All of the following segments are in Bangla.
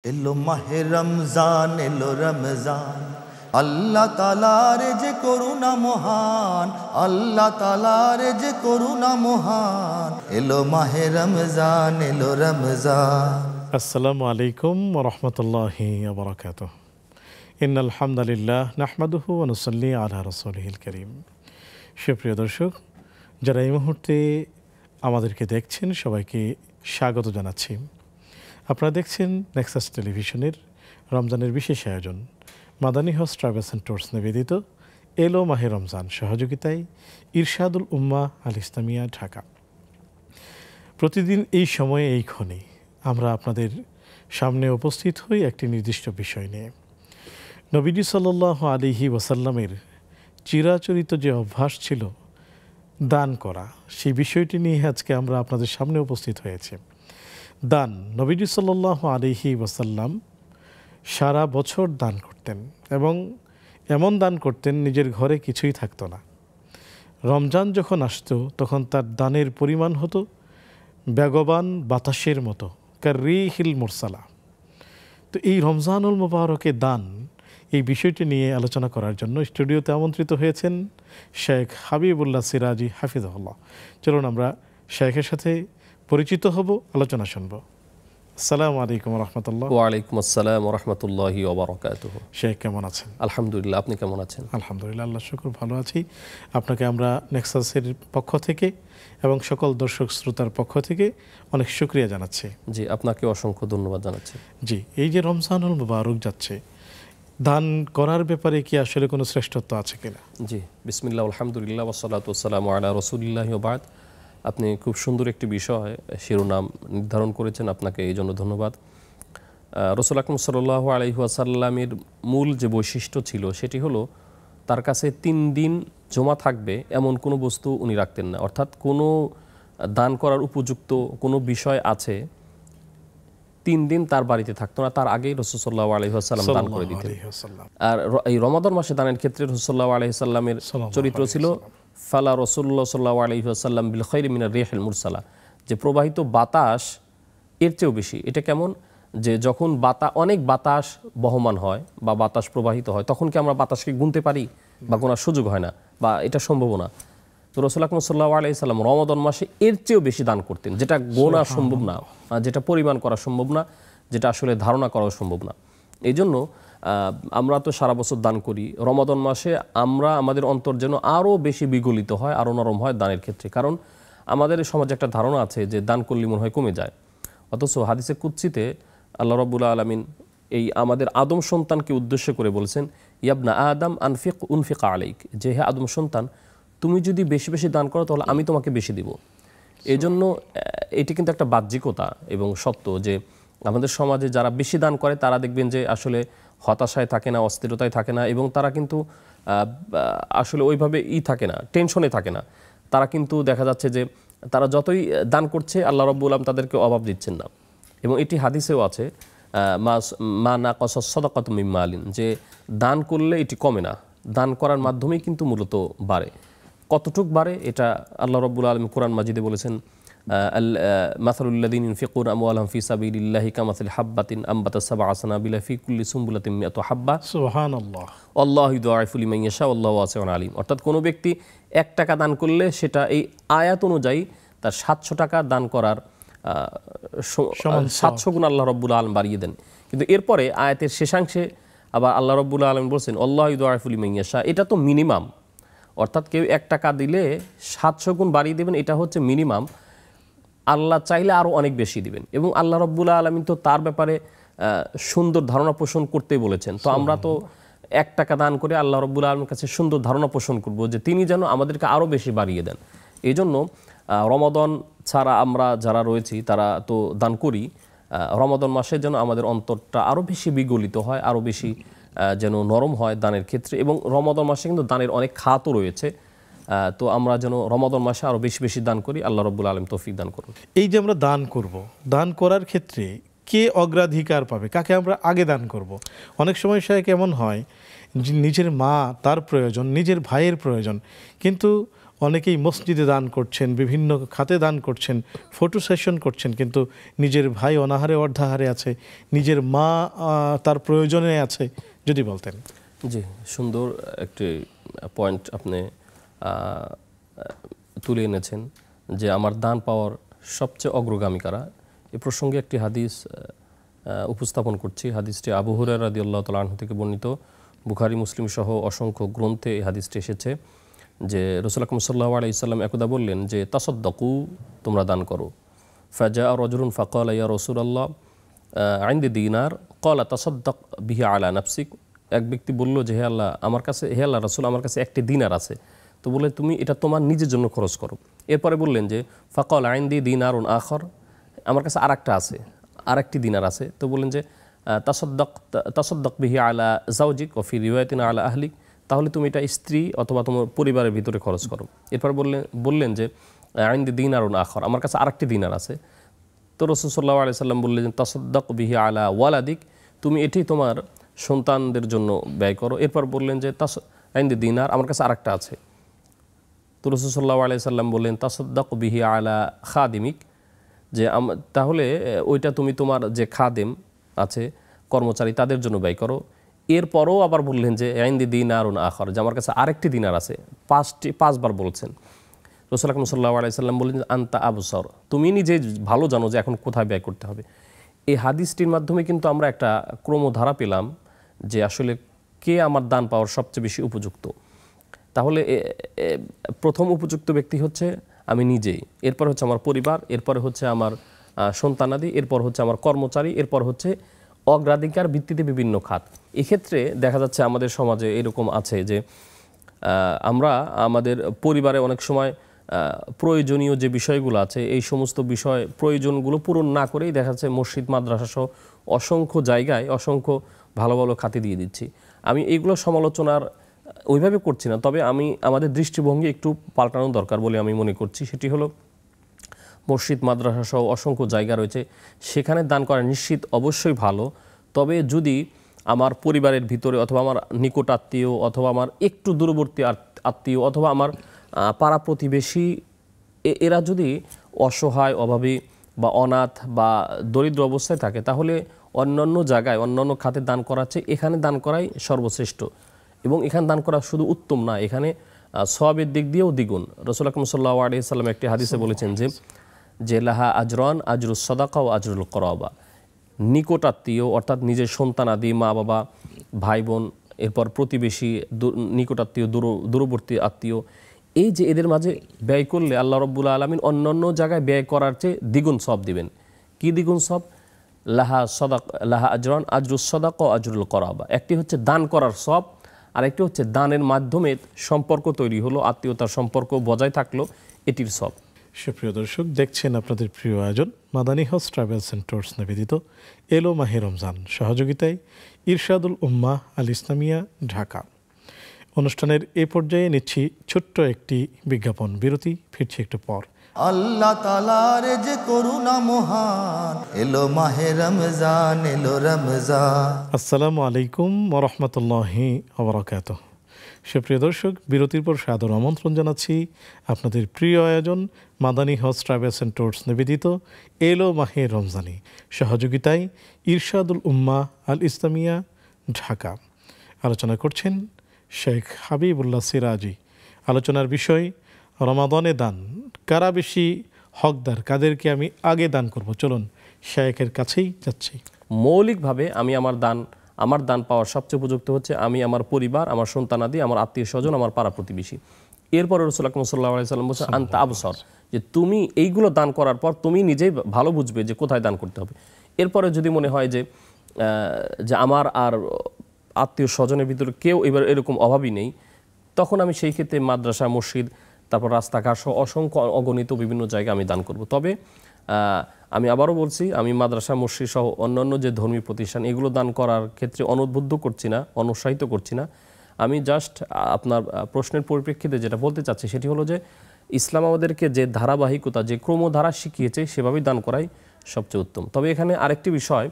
এলো মাহে রমজান, এলো রমজান, আল্লাহ তাআলার যে করুণা মহান, আল্লাহ তাআলার যে করুণা মহান। এলো মাহে রমজান, এলো রমজান। আসসালামু আলাইকুম ওয়া রাহমাতুল্লাহি ওয়া বারাকাতুহু। ইন্নাল হামদালিল্লাহ নাহমাদুহু ওয়া নুসাল্লি আলা রাসূলিহিল কারীম। সুপ্রিয় দর্শক, যারা এই মুহূর্তে আমাদেরকে দেখছেন সবাইকে স্বাগত জানাচ্ছি। আপনারা দেখছেন নেক্সাস টেলিভিশনের রমজানের বিশেষ আয়োজন Madani house travels and tours নিবেদিত এলো মাহে রমজান, সহযোগিতায় ইরশাদুল উম্মাহ আল ইসলামিয়া, ঢাকা। প্রতিদিন এই সময়ে এই ক্ষণে আমরা আপনাদের সামনে উপস্থিত হই একটি নির্দিষ্ট বিষয় নিয়ে। নবীজি সাল্লাল্লাহু আলাইহি ওয়াসাল্লামের চিরাচরিত যে অভ্যাস ছিল দান করা, সেই বিষয়টি নিয়ে আজকে আমরা আপনাদের সামনে উপস্থিত হয়েছে। দান, নবীজি সাল্লাল্লাহু আলাইহি ওয়াসাল্লাম সারা বছর দান করতেন এবং এমন দান করতেন নিজের ঘরে কিছুই থাকতো না। রমজান যখন আসতো তখন তার দানের পরিমাণ হতো বেগবান বাতাসের মতো, কাররিহিল মুরসালা। তো এই রমজানুল মুবারকে দান, এই বিষয়টি নিয়ে আলোচনা করার জন্য স্টুডিওতে আমন্ত্রিত হয়েছেন শেখ হাবিবুল্লাহ সিরাজি হাফিজাহুল্লাহ। চলুন আমরা শেখের সাথে পরিচিত হব, আলোচনা শুনব। আসসালামু আলাইকুম রহমতুল্লাহ। ওয়ালাইকুম আসসালাম রহমতুল্লাহি ওয়া বারাকাতুহু। শেখ কেমন আছেন? আলহামদুলিল্লাহ, আপনি কেমন আছেন? আলহামদুলিল্লাহ, আল্লাহ শুকর, ভালো আছি। আপনাকে আমরা নেক্সাসের পক্ষ থেকে এবং সকল দর্শক শ্রোতার পক্ষ থেকে অনেক শুকরিয়া জানাচ্ছি। জি, আপনাকে অসংখ্য ধন্যবাদ জানাচ্ছি। জি, এই যে রমজানুল মুবারক যাচ্ছে, দান করার ব্যাপারে কি আসলে কোনো শ্রেষ্ঠত্ব আছে কিনা? জি, বিসমিল্লাহ, আলহামদুলিল্লাহ, ওয়াসসালাতু ওয়াসসালামু আলা রাসূলিল্লাহি ওয়া বাদ। আপনি খুব সুন্দর একটি বিষয় শিরোনাম নির্ধারণ করেছেন, আপনাকে এই জন্য ধন্যবাদ। রাসূল আকরাম সাল্লাল্লাহু আলাইহি ওয়াসাল্লামের মূল যে বৈশিষ্ট্য ছিল সেটি হলো তার কাছে 3 দিন জমা থাকবে এমন কোনো বস্তু উনি রাখতেন না। অর্থাৎ কোনো দান করার উপযুক্ত কোনো বিষয় আছে, 3 দিন তার বাড়িতে থাকতো না, তার আগেই রাসূল সাল্লাল্লাহু আলাইহি ওয়াসাল্লাম দান করে দিতেন। আর এই রমাদান মাসে দানের ক্ষেত্রে রাসূল সাল্লাল্লাহু আলাইহি ওয়াসাল্লামের চরিত্র ছিল ফালা রাসূলুল্লাহ সাল্লাল্লাহু আলাইহি ওয়াসাল্লাম বিল খায়রি মিনার রিহিল মুরসালা, যে প্রবাহিত বাতাস এর চেয়েও বেশি। এটা কেমন, যে যখন অনেক বাতাস বহমান হয় বা বাতাস প্রবাহিত হয়, তখন কি আমরা বাতাসকে গুনতে পারি বা গোনার সুযোগ হয় না, বা এটা সম্ভব না। তো রাসূল আকরাম সাল্লাল্লাহু আলাইহি ওয়াসাল্লাম রমাদান মাসে এর চেয়েও বেশি দান করতেন, যেটা গোনা সম্ভব না, যেটা পরিমাণ করা সম্ভব না, যেটা আসলে ধারণা করা সম্ভব না। এই জন্য আমরা তো সারা বছর দান করি, রমাদান মাসে আমরা আমাদের অন্তর যেন আরও বেশি বিগলিত হয়, আরও নরম হয় দানের ক্ষেত্রে। কারণ আমাদের সমাজে একটা ধারণা আছে যে দান করলে মনে হয় কমে যায়, অথচ হাদিসে কুদসিতে আল্লাহ রাব্বুল আলামিন এই আমাদের আদম সন্তানকে উদ্দেশ্য করে বলছেন, ইয়াবনা আদম আনফিক উনফিক আলাইক, যে হে আদম সন্তান, তুমি যদি বেশি বেশি দান করো তাহলে আমি তোমাকে বেশি দিব। এই জন্য এটি কিন্তু একটা বাহ্যিকতা এবং সত্য যে আমাদের সমাজে যারা বেশি দান করে তারা দেখবেন যে আসলে হতাশায় থাকে না, অস্থিরতায় থাকে না, এবং তারা কিন্তু আসলে ওইভাবে থাকে না, টেনশনে থাকে না। তারা কিন্তু দেখা যাচ্ছে যে তারা যতই দান করছে আল্লাহ রাব্বুল আলামিন তাদেরকে অভাব দিচ্ছেন না। এবং এটি হাদিসেও আছে, মা নাকাসাস সাদাকাতু মিন মালিন, যে দান করলে এটি কমে না, দান করার মাধ্যমেই কিন্তু মূলত বাড়ে। কতটুক বাড়ে এটা আল্লাহ রাব্বুল আলামিন কোরআন মাজিদে বলেছেন, মাসালুল্লাযীনা ইউনফিকুনা আমওয়ালাহুম ফি সাবিলিল্লাহি কামাসালি হাব্বাতিন আনবাতাস সাবআ সানাবিলা ফি কুল্লি সুমবুলাতিন মিআতু হাব্বা সুবহানাল্লাহ আল্লাহু ইউদাইফু লিমান ইয়াশা আল্লাহু ওয়াসিউন আলিম। অর্থাৎ কোনো ব্যক্তি 1 টাকা দান করলে সেটা এই আয়াত অনুযায়ী তার 700 টাকা দান করার 700 গুণ আল্লাহ রাব্বুল আলামিন বাড়িয়ে দেন। কিন্তু এরপরে আয়াতের শেষাংশে আবার আল্লাহ রাব্বুল আলামিন বলছেন আল্লাহু ইউদাইফু লিমান ইয়াশা, এটা তো মিনিমাম। অর্থাৎ কেউ 1 টাকা দিলে 700 গুণ বাড়িয়ে দেবেন, এটা হচ্ছে মিনিমাম। আল্লাহ চাইলে আরও অনেক বেশি দিবেন, এবং আল্লাহ রাব্বুল আলামিন তো তার ব্যাপারে সুন্দর ধারণা পোষণ করতেই বলেছেন। তো আমরা তো 1 টাকা দান করে আল্লাহ রাব্বুল আলামিনের কাছে সুন্দর ধারণা পোষণ করব যে তিনি যেন আমাদেরকে আরও বেশি বাড়িয়ে দেন। এই জন্য রমাদান ছাড়া আমরা যারা রয়েছি তারা তো দান করি, রমাদান মাসে যেন আমাদের অন্তরটা আরও বেশি বিগলিত হয়, আরও বেশি যেন নরম হয় দানের ক্ষেত্রে। এবং রমাদান মাসে কিন্তু দানের অনেক খাতও রয়েছে, তো আমরা যেন রমাদান মাসে আরও বেশি বেশি দান করি। আল্লাহ রাব্বুল আলামিন তৌফিক দান করুন। এই যে আমরা দান করব, দান করার ক্ষেত্রে কে অগ্রাধিকার পাবে, কাকে আমরা আগে দান করব? অনেক সময় সে কেমন হয়, নিজের মা তার প্রয়োজন, নিজের ভাইয়ের প্রয়োজন, কিন্তু অনেকেই মসজিদে দান করছেন, বিভিন্ন খাতে দান করছেন, ফটো সেশন করছেন, কিন্তু নিজের ভাই অনাহারে অর্ধাহারে আছে, নিজের মা তার প্রয়োজনে আছে, যদি বলতেন। জি, সুন্দর একটি পয়েন্ট আপনি তুলে এনেছেন যে আমার দান পাওয়ার সবচেয়ে অগ্রগামী কারা। এ প্রসঙ্গে একটি হাদিস উপস্থাপন করছি। হাদিসটি আবু হুরায়রা রাদিয়াল্লাহু তাআলা আনহু থেকে বর্ণিত। বুখারী মুসলিম সহ অসংখ্য গ্রন্থে এই হাদিসটি এসেছে যে রাসূল আকরাম সাল্লাল্লাহু আলাইহি সাল্লাম একদা বললেন যে তাসাদ্দাকু, তোমরা দান করো। ফাজা রাজুলুন ফাকালা ইয়া রাসূলুল্লাহ ইনদি দিনার ক্বালা তাসাদ্দাক বিহি আলা নাফসিক। এক ব্যক্তি বলল যে হে আল্লাহ, আমার কাছে, হে আল্লাহ রাসূল, আমার কাছে একটি দিনার আছে। তো বললেন তুমি এটা তোমার নিজের জন্য খরচ করো। এরপরে বললেন যে ফাকালা ইনদি দিনারুন আখর, আমার কাছে আরেকটা আছে, আরেকটি দিনার আছে। তো বললেন যে তাসাদ্দাক বিহি আলা যাওজিক ওয়া ফি রিওয়ায়াতিন আলা আহলিক, তাহলে তুমি এটা স্ত্রী অথবা তোমার পরিবারের ভিতরে খরচ করো। এরপর বললেন যে ইনদি দিনারুন আখর, আমার কাছে আরেকটি দিনার আছে। তো রাসূল সাল্লাল্লাহু আলাইহি সাল্লাম বললেন যে তাসাদ্দাক বিহি আলা ওয়ালাদিক, তুমি এটি তোমার সন্তানদের জন্য ব্যয় করো। এরপর বললেন যে ইনদি দিনার, আমার কাছে আরেকটা আছে। তো রাসূল সাল্লাল্লাহু আলাইহি সাল্লাম বললেন তাসাদ্দাক বিহি আলা খাদিমিক, যে তাহলে ওইটা তুমি তোমার যে খাদেম আছে, কর্মচারী, তাদের জন্য ব্যয় করো। এরপরও আবার বললেন যে ইনদি দিনারুন আখর, যে আমার কাছে আরেকটি দিনার আছে। পাঁচবার বলছেন। রাসূল আকরাম সাল্লাল্লাহু আলাইহি সাল্লাম বললেন আনতা আবসার, তুমি নিজে ভালো জানো যে এখন কোথায় ব্যয় করতে হবে। এই হাদিসটির মাধ্যমে কিন্তু আমরা একটা ক্রমধারা পেলাম যে আসলে কে আমার দান পাওয়ার সবচেয়ে বেশি উপযুক্ত। তাহলে প্রথম উপযুক্ত ব্যক্তি হচ্ছে আমি নিজেই, এরপর হচ্ছে আমার পরিবার, এরপরে হচ্ছে আমার সন্তানাদি, এরপর হচ্ছে আমার কর্মচারী, এরপর হচ্ছে অগ্রাধিকার ভিত্তিতে বিভিন্ন খাত। এক্ষেত্রে দেখা যাচ্ছে আমাদের সমাজে এরকম আছে যে আমরা আমাদের পরিবারে অনেক সময় প্রয়োজনীয় যে বিষয়গুলো আছে, এই সমস্ত বিষয় প্রয়োজনগুলো পূরণ না করেই দেখা যাচ্ছে মসজিদ, মাদ্রাসা সহ অসংখ্য জায়গায় অসংখ্য ভালো ভালো খাতে দিয়ে দিচ্ছি। আমি এইগুলো সমালোচনার ওইভাবে করছি না, তবে আমাদের দৃষ্টিভঙ্গি একটু পাল্টানো দরকার বলে আমি মনে করছি। সেটি হলো মসজিদ, মাদ্রাসা সহ অসংখ্য জায়গা রয়েছে, সেখানে দান করা নিশ্চিত অবশ্যই ভালো। তবে যদি আমার পরিবারের ভিতরে অথবা আমার নিকট আত্মীয় অথবা আমার একটু দূরবর্তী আত্মীয় অথবা আমার পাড়া প্রতিবেশী, এরা যদি অসহায়, অভাবী বা অনাথ বা দরিদ্র অবস্থায় থাকে, তাহলে অন্যান্য জায়গায় অন্যান্য খাতে দান করার চেয়ে এখানে দান করাই সর্বশ্রেষ্ঠ। এবং এখানে দান করা শুধু উত্তম না, এখানে সওয়াবের দিক দিয়েও দ্বিগুণ। রাসূল আকরাম সাল্লাল্লাহু আলাইহি সাল্লাম একটি হাদিসে বলেছেন যে লাহা আজরান, আজরুস সাদাকা ও আজরুল করাবা, নিকট আত্মীয় অর্থাৎ নিজের সন্তানাদি, মা বাবা, ভাই বোন, এরপর প্রতিবেশী, নিকট আত্মীয়, দূরবর্তী আত্মীয়, এই যে এদের মাঝে ব্যয় করলে আল্লাহ রাব্বুল আলামিন অন্যান্য জায়গায় ব্যয় করার চেয়ে দ্বিগুণ সওয়াব দিবেন। কি দ্বিগুণ সওয়াব? লাহা আজরান, আজরুস সাদাকা ও আজরুল করাবা। একটি হচ্ছে দান করার সওয়াব, আর একটি হচ্ছে দানের মাধ্যমে সম্পর্ক তৈরি হলো, আত্মীয়তার সম্পর্ক বজায় থাকলো, এটির সওয়াব। সুপ্রিয় দর্শক, দেখছেন আপনাদের প্রিয় আয়োজন Madani house travels and tours নিবেদিত এলো মাহে রমজান, সহযোগিতায় ইরশাদুল উম্মাহ আল ইসলামিয়া, ঢাকা। অনুষ্ঠানের এ পর্যায়ে নিচ্ছি ছোট্ট একটি বিজ্ঞাপন বিরতি, ফিরছি একটু পর। আল্লাহ তাআলার যে করুণা মহান, এলো মাহে রমজান, এলো রমজান। আসসালামু আলাইকুম ওয়া রাহমাতুল্লাহি ওয়া বারাকাতুহু। সুপ্রিয় দর্শক, বিরতির পর সাদর আমন্ত্রণ জানাচ্ছি আপনাদের প্রিয় আয়োজন Madani house travels and tours নিবেদিত এলো মাহে রমজানি, সহযোগিতায় ইরশাদুল উম্মাহ আল ইসলামিয়া, ঢাকা। আলোচনা করছেন শেখ হাবিবুল্লাহ সিরাজি। আলোচনার বিষয় রমাদানে দান, কারা বেশি হকদার, কাদেরকে আমি আগে দান করব। চলুন শেখের কাছেই যাচ্ছি। মৌলিকভাবে আমি আমার দান পাওয়ার সবচেয়ে উপযুক্ত হচ্ছে আমি, আমার পরিবার, আমার সন্তানাদি, আমার আত্মীয় স্বজন, আমার পাড়া প্রতিবেশী। এরপরে রাসূল আকরাম সাল্লাল্লাহু আলাইহি সাল্লাম বলেছেন আনতা আবসার, যে তুমি এইগুলো দান করার পর তুমি নিজেই ভালো বুঝবে যে কোথায় দান করতে হবে। এরপরে যদি মনে হয় যে আমার আর আত্মীয় স্বজনের ভিতরে কেউ এবার এরকম অভাবই নেই, তখন আমি সেই ক্ষেত্রে মাদ্রাসা, মসজিদ, তারপর রাস্তাঘাট সহ অসংখ্য অগণিত বিভিন্ন জায়গায় আমি দান করব। তবে আমি আবারও বলছি, আমি মাদ্রাসা, মসজিদ সহ অন্যান্য যে ধর্মীয় প্রতিষ্ঠান, এগুলো দান করার ক্ষেত্রে অনুদ্বুদ্ধ করছি না, অনুৎসাহিত করছি না। আমি জাস্ট আপনার প্রশ্নের পরিপ্রেক্ষিতে যেটা বলতে চাচ্ছি সেটি হলো যে ইসলাম আমাদেরকে যে ধারাবাহিকতা, যে ক্রমধারা শিখিয়েছে, সেভাবেই দান করাই সবচেয়ে উত্তম। তবে এখানে আরেকটি বিষয়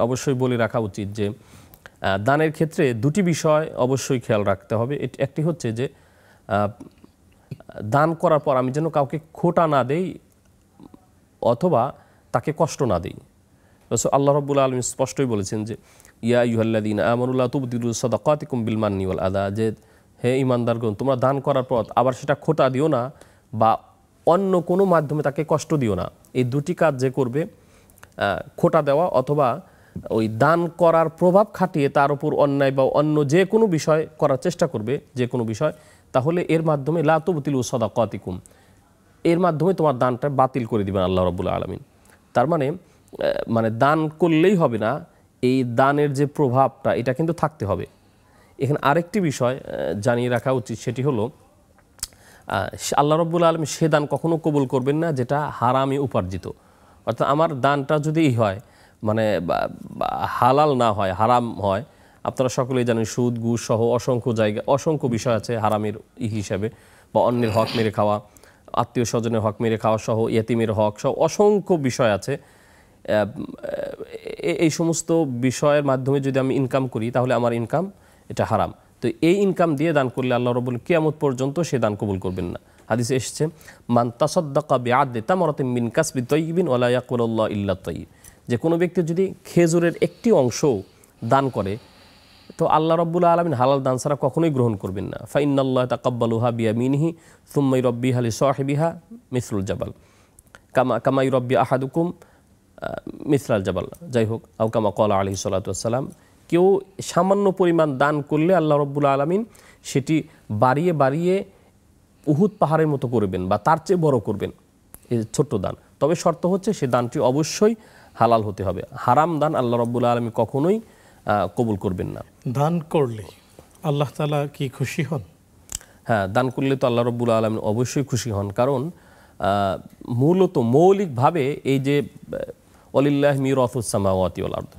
অবশ্যই বলে রাখা উচিত যে দানের ক্ষেত্রে দুটি বিষয় অবশ্যই খেয়াল রাখতে হবে। একটি হচ্ছে যে দান করার পর আমি যেন কাউকে খোটা না দেই অথবা তাকে কষ্ট না দিই। আল্লাহ রাব্বুল আলামিন স্পষ্টই বলেছেন যে ইয়া আইয়ুহাল্লাযীনা আমানু লা তুবতিলু সাদাকাতিকুম বিল মান্নি ওয়াল আযা, যে হে ঈমানদারগণ তোমরা দান করার পর আবার সেটা খোটা দিও না বা অন্য কোনো মাধ্যমে তাকে কষ্ট দিও না। এই দুটি কাজ যে করবে, খোটা দেওয়া অথবা ওই দান করার প্রভাব খাটিয়ে তার উপর অন্যায় বা অন্য যে কোনো বিষয় করার চেষ্টা করবে, যে কোনো বিষয়, তাহলে এর মাধ্যমে লা তুবতিলু সাদাকাতিকুম, এর মাধ্যমে তোমার দানটা বাতিল করে দিবেন আল্লাহ রাব্বুল আলামিন। তার মানে দান করলেই হবে না, এই দানের যে প্রভাবটা এটা কিন্তু থাকতে হবে। এখানে আরেকটি বিষয় জানিয়ে রাখা উচিত, সেটি হলো আল্লাহ রাব্বুল আলামিন সে দান কখনো কবুল করবেন না যেটা হারামে উপার্জিত। অর্থাৎ আমার দানটা যদি হয় মানে হালাল না হয়, হারাম হয়, আপনারা সকলেই জানেন সুদ ঘুষ সহ অসংখ্য বিষয় আছে হারামের হিসাবে, বা অন্যের হক মেরে খাওয়া, আত্মীয় স্বজনের হক মেরে খাওয়া সহ, ইয়েতিমের হক সহ অসংখ্য বিষয় আছে। এই সমস্ত বিষয়ের মাধ্যমে যদি আমি ইনকাম করি তাহলে আমার ইনকাম এটা হারাম। তো এই ইনকাম দিয়ে দান করলে আল্লাহ রাব্বুল কিয়ামত পর্যন্ত সে দান কবুল করবেন না। হাদিসে এসেছে মান তাসাদ্দাকা বিআদলি তামরাতিন মিন কাসবি তাইয়িবিন ওয়া লা ইয়াকবালুল্লাহু ইল্লা তাইয়িব, যে কোনো ব্যক্তি যদি খেজুরের একটি অংশ দান করে তো আল্লাহ রাব্বুল আলামিন হালাল দান ছাড়া কখনোই গ্রহণ করবেন না। ফা ইন্নাল্লাহা তাকাব্বালুহা বিয়ামিনিহি সুম্মা ইরাব্বিহা লিসাহিবিহা মিসলুল জাবাল কামা ইরাব্বি আহাদুকুম মিসলাল জাবাল। যাই হোক, আও কামা ক্বালা আলাইহিস সালাতু ওয়াস সালাম, কেউ সামান্য পরিমাণ দান করলে আল্লাহ রাব্বুল আলামিন সেটি বাড়িয়ে বাড়িয়ে উহুদ পাহাড়ের মতো করবেন বা তার চেয়ে বড় করবেন এই ছোট্ট দান। তবে শর্ত হচ্ছে সে দানটি অবশ্যই হালাল হতে হবে। হারাম দান আল্লাহ রাব্বুল আলামিন কখনোই কবুল করবেন না। দান করলে আল্লাহ তাআলা কি খুশি হন? হ্যাঁ, দান করলে তো আল্লাহ রাব্বুল আলামিন অবশ্যই খুশি হন, কারণ মূলত মৌলিকভাবে এই যে ওয়ালিল্লাহি মিরাসুস সামাওয়াতি ওয়াল আরদ,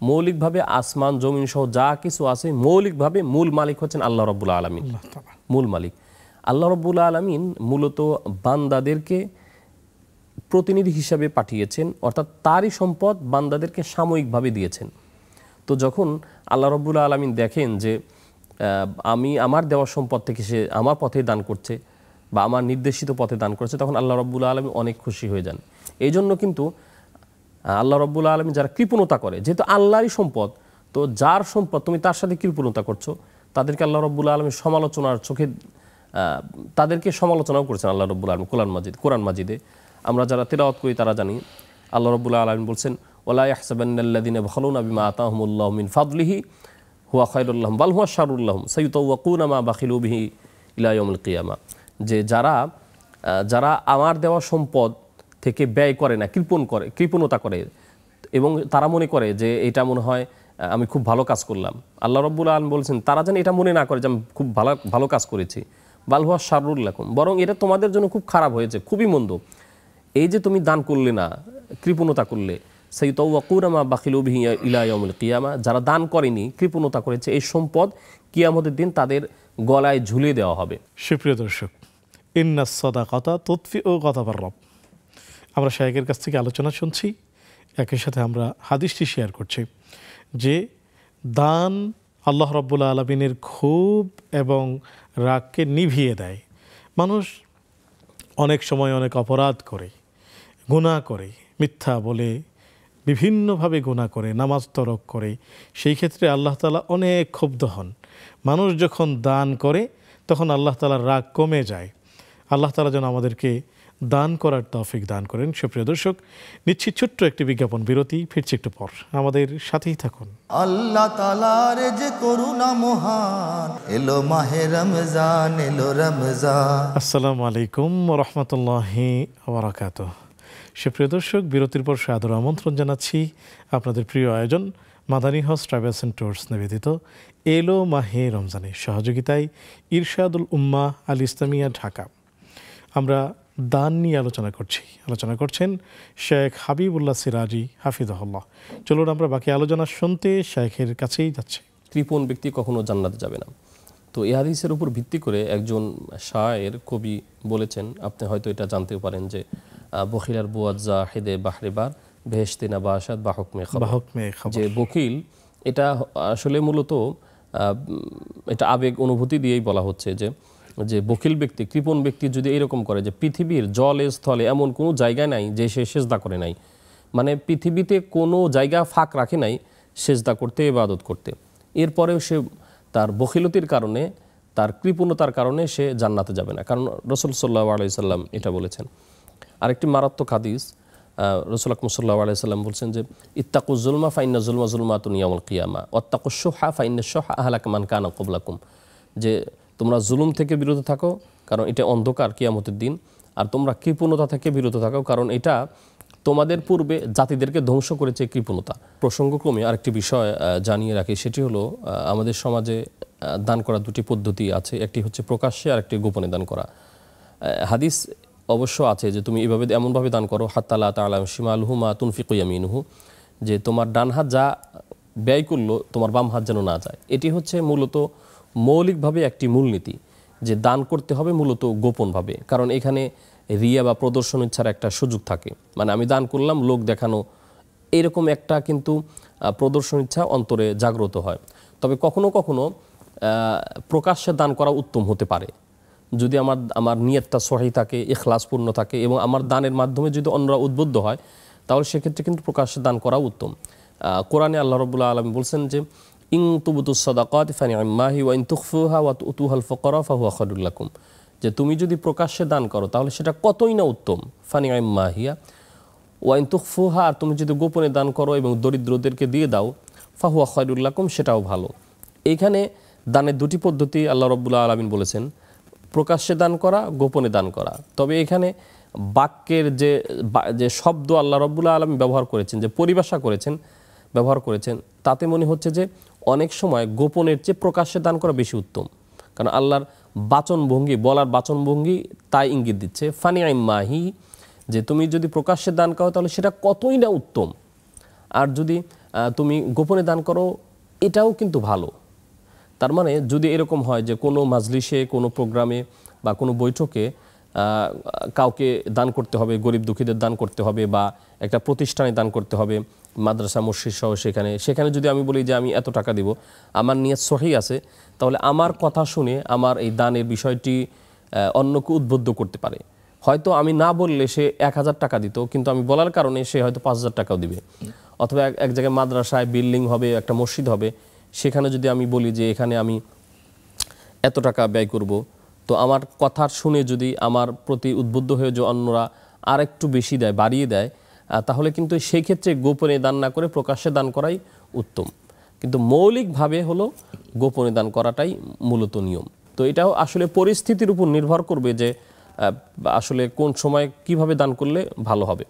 মৌলিকভাবে আসমান জমিন সহ যা কিছু আছে মৌলিকভাবে মূল মালিক হচ্ছেন আল্লাহ রাব্বুল আলামিন। মূল মালিক আল্লাহ রাব্বুল আলামিন মূলত বান্দাদেরকে প্রতিনিধি হিসাবে পাঠিয়েছেন, অর্থাৎ তারই সম্পদ বান্দাদেরকে সাময়িকভাবে দিয়েছেন। তো যখন আল্লাহ রাব্বুল আলামিন দেখেন যে আমি আমার দেওয়া সম্পদ থেকে সে আমার পথে দান করছে বা আমার নির্দেশিত পথে দান করছে, তখন আল্লাহ রাব্বুল আলামিন অনেক খুশি হয়ে যান। এই জন্য কিন্তু আল্লাহ রাব্বুল আলামিন যারা কৃপণতা করে, যেহেতু আল্লাহরই সম্পদ, তো যার সম্পদ তুমি তার সাথে কৃপণতা করছো, তাদেরকে আল্লাহ রাব্বুল আলামিন সমালোচনার চোখে তাদেরকে সমালোচনাও করেছেন আল্লাহ রাব্বুল আলামিন কোরআন মাজিদে। আমরা যারা তেলাওয়াত করি তারা জানি আল্লাহ রাব্বুল আলামিন বলছেন ওয়ালা ইয়াহসাবান্নাল্লাযিনা বাখালুনা বিমা আতাহুমুল্লাহু মিন ফাদলিহি হুয়া খায়রুল লাহুম বাল হুয়া শাররুল লাহুম সায়ুতাওয়াকুনা মা বাখিলু বিহি ইলা ইয়াউমিল কিয়ামা, যে যারা আমার দেওয়া সম্পদ থেকে ব্যয় করে না, কৃপণতা করে, এবং তারা মনে করে যে এটা মনে হয় আমি খুব ভালো কাজ করলাম, আল্লাহ রাব্বুল আলামিন বলছেন তারা যেন এটা মনে না করে যে আমি খুব ভালো কাজ করেছি, বাল হুয়া শাররুল লাকুম, বরং এটা তোমাদের জন্য খুব খারাপ হয়েছে, খুবই মন্দ। এই যে তুমি দান করলে না, কৃপণতা করলে, সাইয়ুতাওয়াকুনা মা বাখিলু বিহি ইলা ইয়াউমিল কিয়ামা, যারা দান করেনি, কৃপণতা করেছে, এই সম্পদ কিয়ামতের দিন তাদের গলায় ঝুলিয়ে দেওয়া হবে। সুপ্রিয় দর্শক, ইন্নাস সাদাকাতা তুতফিউ গাযাবার রব, আমরা শায়েখের কাছ থেকে আলোচনা শুনছি, একই সাথে আমরা হাদিসটি শেয়ার করছি যে দান আল্লাহ রাব্বুল আলামিনের ক্ষোভ এবং রাগকে নিভিয়ে দেয়। মানুষ অনেক সময় অনেক অপরাধ করে, গুনাহ করে, মিথ্যা বলে, বিভিন্নভাবে গুনাহ করে, নামাজ তরক করে, সেই ক্ষেত্রে আল্লাহ তাআলা অনেক ক্ষুব্ধ হন। মানুষ যখন দান করে তখন আল্লাহ তাআলার রাগ কমে যায়। আল্লাহ তাআলা যেন আমাদেরকে দান করার তৌফিক দান করেন। সুপ্রিয় দর্শক, নিচ্ছি ছোট্ট একটি বিজ্ঞাপন বিরতি, ফিরছি একটু পর, আমাদের সাথেই থাকুন। আল্লাহ তাআলার যে করুণা মহান, এলো মাহে রমজান, এলো রমজান। আসসালামু আলাইকুম ওয়া রাহমাতুল্লাহি ওয়া বারাকাতুহু। সুপ্রিয় দর্শক, বিরতির পর সাদর আমন্ত্রণ জানাচ্ছি আপনাদের প্রিয় আয়োজন Madani house travels and tours নিবেদিত এলো মাহে রমজানের সহযোগিতায় ইরশাদুল উম্মাহ আল ইসলামিয়া ঢাকা। আমরা দান নিয়ে আলোচনা করছেন শেখ হাবিবুল্লাহ সিরাজি হাফিজাহুল্লাহ। চলুন আমরা বাকি আলোচনা শুনতে শেখের কাছেই যাচ্ছি। কৃপণ ব্যক্তি কখনো জান্নাতে যাবে না। তো এই হাদিসের উপর ভিত্তি করে একজন শায়ের কবি বলেছেন, আপনি হয়তো এটা জানতেও পারেন, যে বখিলার বুয়াজ্জা হেদে বাহরিবার ভেস্তিনা বাসাদ বাহকমে, যে বকিল, এটা আসলে মূলত এটা আবেগ অনুভূতি দিয়েই বলা হচ্ছে যে যে বখিল ব্যক্তি, কৃপণ ব্যক্তি যদি এরকম করে যে পৃথিবীর জলে স্থলে এমন কোনো জায়গায় নাই যে সে সেজদা করে নাই, মানে পৃথিবীতে কোনো জায়গা ফাঁক রাখে নাই সেজদা করতে, ইবাদত করতে, এরপরেও সে তার বখিলতির কারণে, তার কৃপণতার কারণে সে জান্নাতে যাবে না, কারণ রাসূল সাল্লাল্লাহু আলাইহি সাল্লাম এটা বলেছেন। আরেকটি মারাত্মক হাদিস, রাসূল আকরাম সাল্লাল্লাহু আলাইহি সাল্লাম বলছেন যে ইত্তাকুজ যুলমা ফাইন্না যুলমা যুলমাতুন ইয়াউমাল কিয়ামা ওয়াত্তাকুশ শুহা ফাইন্না শুহা আহলাকা মান কানা ক্বাবলাকুম, যে তোমরা জুলুম থেকে বিরত থাকো কারণ এটা অন্ধকার কিয়ামতের দিন, আর তোমরা কৃপণতা থেকে বিরত থাকো কারণ এটা তোমাদের পূর্বে জাতিদেরকে ধ্বংস করেছে কৃপণতা। প্রসঙ্গক্রমে আরেকটি বিষয় জানিয়ে রাখি, সেটি হলো আমাদের সমাজে দান করার দুটি পদ্ধতি আছে, একটি হচ্ছে প্রকাশ্যে আর একটি গোপনে দান করা। হাদিস অবশ্য আছে যে তুমি এভাবে এমনভাবে দান করো হাত্তা লা তা'লামু শিমালুহু মা তুনফিকু ইয়ামিনুহু, যে তোমার ডান হাত যা ব্যয় করলো তোমার বাম হাত যেন না যায়। এটি হচ্ছে মূলত মৌলিকভাবে একটি মূলনীতি যে দান করতে হবে মূলত গোপনভাবে, কারণ এখানে রিয়া বা প্রদর্শন ইচ্ছার একটা সুযোগ থাকে, মানে আমি দান করলাম লোক দেখানো, এরকম একটা কিন্তু প্রদর্শন ইচ্ছা অন্তরে জাগ্রত হয়। তবে কখনো কখনো প্রকাশ্যে দান করা উত্তম হতে পারে যদি আমার নিয়তটা সহি থাকে, ইখলাসপূর্ণ থাকে এবং আমার দানের মাধ্যমে যদি অন্যরা উদ্বুদ্ধ হয়, তাহলে সেক্ষেত্রে কিন্তু প্রকাশ্যে দান করা উত্তম। কোরআনে আল্লাহ রাব্বুল আলামিন বলছেন যে ইন তুবতুস সাদাকাতি ফানি'ম্মা হি ওয়া ইন তুখফুহা ওয়া তু'তুহাল ফুকারা ফাহুয়া খায়রুল লাকুম, যে তুমি যদি প্রকাশ্যে দান করো তাহলে সেটা কতই না উত্তম। ফানি'ম্মা হিয়া ওয়া ইন তুখফুহা, আর তুমি যদি গোপনে দান করো এবং দরিদ্রদেরকে দিয়ে দাও, ফাহুয়া খায়রুল লাকুম, সেটাও ভালো। এইখানে দানের দুটি পদ্ধতি আল্লাহ রাব্বুল আলামিন বলেছেন, প্রকাশ্যে দান করা, গোপনে দান করা। তবে এখানে বাক্যের যে শব্দ আল্লাহ রাব্বুল আলামিন ব্যবহার করেছেন, যে পরিভাষা ব্যবহার করেছেন, তাতে মনে হচ্ছে যে অনেক সময় গোপনের চেয়ে প্রকাশ্যে দান করা বেশি উত্তম, কারণ আল্লাহর বাচনভঙ্গি, বলার বাচনভঙ্গি তাই ইঙ্গিত দিচ্ছে। ফানি'ম্মাহি, যে তুমি যদি প্রকাশ্যে দান করো তাহলে সেটা কতই না উত্তম, আর যদি তুমি গোপনে দান করো এটাও কিন্তু ভালো। তার মানে যদি এরকম হয় যে কোনো মাজলিসে, কোনো প্রোগ্রামে বা কোনো বৈঠকে কাউকে দান করতে হবে, গরিব দুঃখীদের দান করতে হবে, বা একটা প্রতিষ্ঠানে দান করতে হবে, মাদ্রাসা মসজিদ সহ, সেখানে যদি আমি বলি যে আমি এত টাকা দিব, আমার নিয়ত সহি আছে, তাহলে আমার কথা শুনে আমার এই দানের বিষয়টি অন্যকে উদ্বুদ্ধ করতে পারে। হয়তো আমি না বললে সে 1000 টাকা দিত, কিন্তু আমি বলার কারণে সে হয়তো 5000 টাকাও দিবে। অথবা এক জায়গায় মাদ্রাসায় বিল্ডিং হবে, একটা মসজিদ হবে, সেখানে যদি আমি বলি যে এখানে আমি এত টাকা ব্যয় করব, তো আমার কথা শুনে যদি আমার প্রতি উদ্বুদ্ধ হয়ে যে অন্যরা আর একটু বেশি দেয়, বাড়িয়ে দেয়, তাহলে কিন্তু সেই ক্ষেত্রে গোপনে দান না করে প্রকাশ্যে দান করাই উত্তম। কিন্তু মৌলিকভাবে হলো গোপনে দান করাটাই মূলত নিয়ম। তো এটাও আসলে পরিস্থিতির উপর নির্ভর করবে যে আসলে কোন সময় কিভাবে দান করলে ভালো হবে।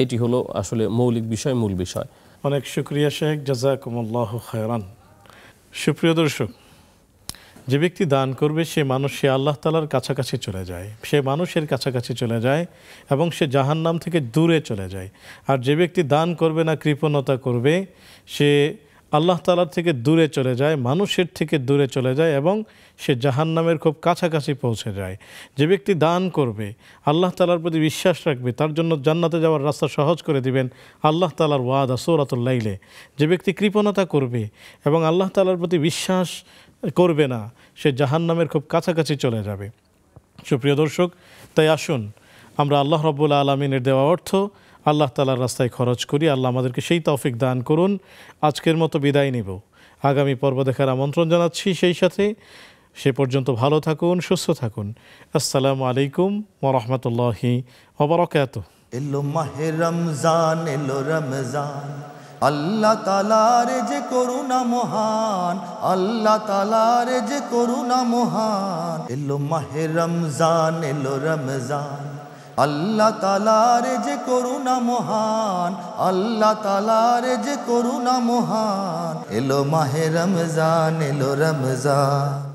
এটি হলো আসলে মৌলিক বিষয়, মূল বিষয়। অনেক শুকরিয়া শেখ, জাযাকুমুল্লাহু খায়রান। সুপ্রিয় দর্শক, যে ব্যক্তি দান করবে সে আল্লাহ তাআলার কাছাকাছি চলে যায়, সে মানুষের কাছাকাছি চলে যায় এবং সে জাহান্নাম থেকে দূরে চলে যায়। আর যে ব্যক্তি দান করবে না, কৃপণতা করবে, সে আল্লাহ তাআলার থেকে দূরে চলে যায়, মানুষের থেকে দূরে চলে যায় এবং সে জাহান্নামের খুব কাছাকাছি পৌঁছে যায়। যে ব্যক্তি দান করবে, আল্লাহ তাআলার প্রতি বিশ্বাস রাখবে, তার জন্য জান্নাতে যাওয়ার রাস্তা সহজ করে দিবেন আল্লাহ তাআলার ওয়াদা সূরাতুল লাইলে। যে ব্যক্তি কৃপণতা করবে এবং আল্লাহ তাআলার প্রতি বিশ্বাস করবে না, সে জাহান্নামের খুব কাছাকাছি চলে যাবে। সুপ্রিয় দর্শক, তাই আসুন আমরা আল্লাহ রাব্বুল আলামিনের দেওয়া অর্থ আল্লাহ তাআলার রাস্তায় খরচ করি। আল্লাহ আমাদেরকে সেই তৌফিক দান করুন। আজকের মতো বিদায় নিব, আগামী পর্ব দেখার আমন্ত্রণ জানাচ্ছি। সেই সাথে সে পর্যন্ত ভালো থাকুন, সুস্থ থাকুন। আসসালামু আলাইকুম ওয়া রাহমাতুল্লাহি ওয়া বারাকাতুহু। এলো মাহে রমজান, এলো রমজান, আল্লাহ তাআলার যে করুণা মহান, আল্লাহ তাআলার যে করুণা মহান। এলো মাহে রমজান, এলো রমজান, আল্লাহ তাআলার যে করুণা মহান, আল্লাহ তাআলার যে করুণা মহান। এলো মাহে রমজান, এলো রমজান।